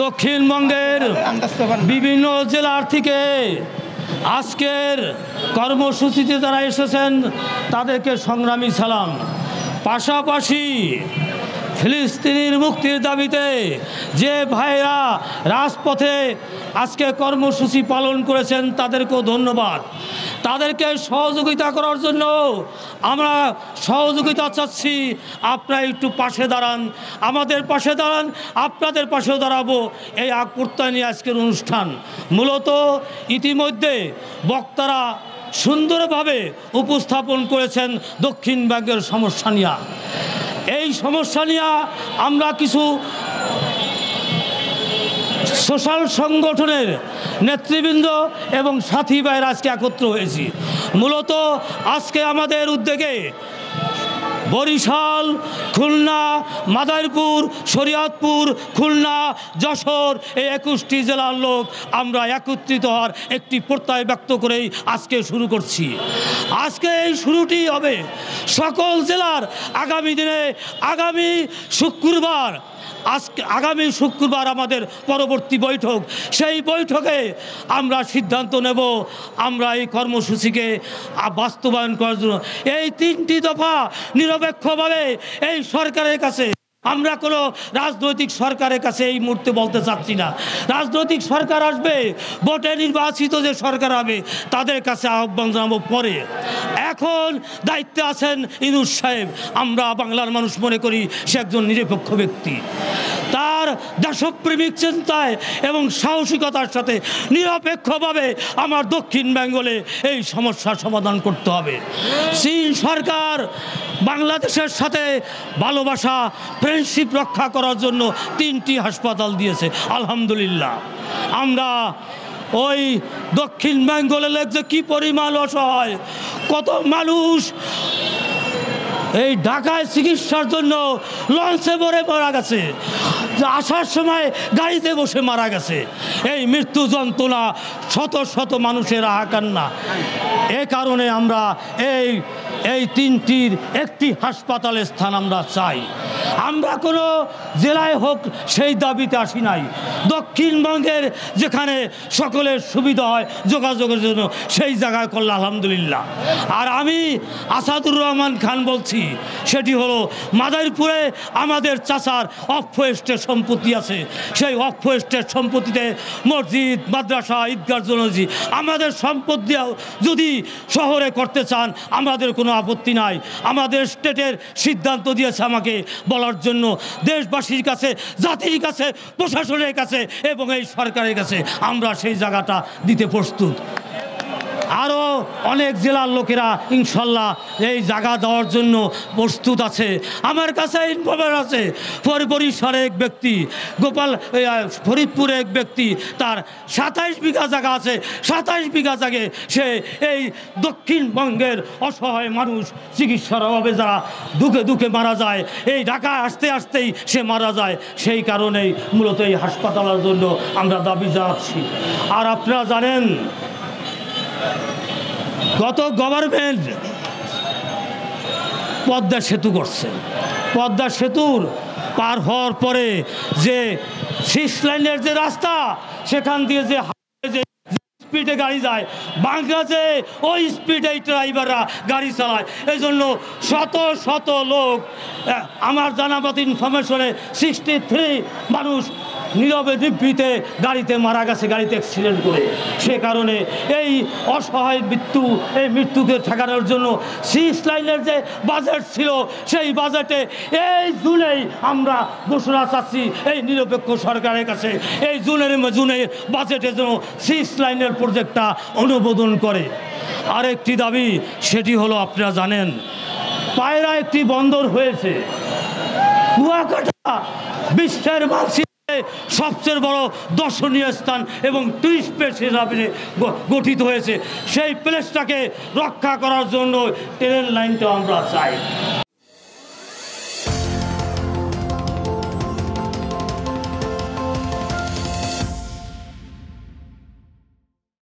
দক্ষিণবঙ্গের বিভিন্ন জেলার থেকে আজকের কর্মসূচিতে যারা এসেছেন তাদেরকে সংগ্রামী সালাম। পাশাপাশি ফিলিস্তিনির মুক্তির দাবিতে যে ভাইরা রাজপথে আজকে কর্মসূচি পালন করেছেন তাদেরকেও ধন্যবাদ। তাদেরকে সহযোগিতা করার জন্য আমরা সহযোগিতা চাচ্ছি। আপনারা একটু পাশে দাঁড়ান, আমাদের পাশে দাঁড়ান, আপনাদের পাশেও দাঁড়াবো। এই আগ প্রত্যয় নিয়ে আজকের অনুষ্ঠান। মূলত ইতিমধ্যে বক্তারা সুন্দরভাবে উপস্থাপন করেছেন দক্ষিণবঙ্গের সমস্যা নিয়ে। এই সমস্যা নিয়ে আমরা কিছু সোশ্যাল সংগঠনের নেতৃবৃন্দ এবং সাথী ভাইয়ের আজকে একত্র হয়েছি। মূলত আজকে আমাদের উদ্যোগে বরিশাল, খুলনা, মাদারীপুর, শরীয়তপুর, খুলনা, যশোর এই 21টি জেলার লোক আমরা একত্রিত হওয়ার একটি প্রত্যয় ব্যক্ত করেই আজকে শুরু করছি। আজকে এই শুরুটি হবে সকল জেলার আগামী দিনে। আগামী শুক্রবার আমাদের পরবর্তী বৈঠক। সেই বৈঠকে আমরা সিদ্ধান্ত নেব আমরা এই কর্মসূচিকে বাস্তবায়ন করার জন্য। এই 3টি দফা নিরপেক্ষভাবে এই সরকারের কাছে, আমরা কোনো রাজনৈতিক সরকারের কাছে এই মুহূর্তে বলতে চাচ্ছি না। রাজনৈতিক সরকার আসবে, ভোটে নির্বাচিত যে সরকার হবে তাদের কাছে আহ্বান জানাবো পরে। এখন দায়িত্বে আছেন ইউনূস সাহেব। আমরা বাংলার মানুষ মনে করি সে একজন নিরপেক্ষ ব্যক্তি। তার দেশপ্রেমিক চিন্তায় এবং সাহসিকতার সাথে নিরপেক্ষভাবে আমার দক্ষিণ বেঙ্গলে এই সমস্যার সমাধান করতে হবে। চীন সরকার বাংলাদেশের সাথে ভালোবাসা, ফ্রেন্ডশিপ রক্ষা করার জন্য 3টি হাসপাতাল দিয়েছে। আলহামদুলিল্লাহ। আমরা ওই দক্ষিণ বেঙ্গলের যে কী পরিমাণ অসহায়, কত মানুষ এই ঢাকায় চিকিৎসার জন্য লঞ্চে ভরে মারা গেছে, আসার সময় গাড়িতে বসে মারা গেছে। এই মৃত্যু যন্ত্রণা শত শত মানুষের হাহাকান্না। এ কারণে আমরা এই 3টির একটি হাসপাতালের স্থান আমরা চাই। আমরা কোনো জেলায় হোক সেই দাবিতে আসি নাই। দক্ষিণবঙ্গের যেখানে সকলের সুবিধা হয় যোগাযোগের জন্য সেই জায়গায় করলে আলহামদুলিল্লাহ। আর আমি আসাদুর রহমান খান বলছি, সেটি হলো মাদারীপুরে আমাদের চাচার অফওয়েস্টের সম্পত্তি আছে। সেই অফওয়েস্টের সম্পত্তিতে মসজিদ, মাদ্রাসা, ঈদগাহ জনজি আমাদের সম্পত্তি যদি শহরে করতে চান আমাদের কোনো আপত্তি নাই। আমাদের স্টেটের সিদ্ধান্ত দিয়েছে আমাকে বলার জন্য। দেশবাসীর কাছে, জাতির কাছে, প্রশাসনের কাছে এবং এই সরকারের কাছে আমরা সেই জায়গাটা দিতে প্রস্তুত। আরও অনেক জেলার লোকেরা ইনশাল্লাহ এই জায়গা দেওয়ার জন্য প্রস্তুত আছে। আমার কাছে ইনফরমেশন আছে বরিশালে এক ব্যক্তি, ফরিদপুরে এক ব্যক্তি, তার 27 বিঘা জায়গা আছে। 27 বিঘা জায়গায় সে এই দক্ষিণবঙ্গের অসহায় মানুষ চিকিৎসার অভাবে যারা দুঃখে মারা যায়, এই ঢাকায় আসতেই সে মারা যায়। সেই কারণেই মূলত এই হাসপাতালের জন্য আমরা দাবি জানাচ্ছি। আর আপনারা জানেন গত গভর্নমেন্ট পদ্মা সেতু করছে। পদ্মা সেতুর পার হওয়ার পরে যে 6 লাইনের যে রাস্তা, সেখান দিয়ে যে স্পিডে গাড়ি যায়, বাংলাদেশে ওই স্পিডে ড্রাইভাররা গাড়ি চালায়। এই জন্য শত শত লোক, আমার জানামত ইনফরমেশনে 63 মানুষ নীরবে নিভৃতে গাড়িতে মারা গেছে, গাড়িতে অ্যাক্সিডেন্ট করে। সে কারণে এই অসহায় মৃত্যুকে ঠেকানোর জন্য 6 লাইনের যে বাজেট ছিল সেই বাজেটে এই জুনেই আমরা ঘোষণা চাচ্ছি এই নিরপেক্ষ সরকারের কাছে, এই জুনের বাজেটে যেন 6 লাইনের প্রজেক্টটা অনুমোদন করে। আরেকটি দাবি, সেটি হলো আপনারা জানেন পায়রা একটি বন্দর হয়েছে। কুয়াকাটা বিশ্বের মানচিত্রে সবচেয়ে বড় দর্শনীয় স্থান এবং টুরিস্ট প্লেস হিসাবে গঠিত হয়েছে। সেই প্লেসটাকে রক্ষা করার জন্য ট্রেন লাইনটা আমরা চাই।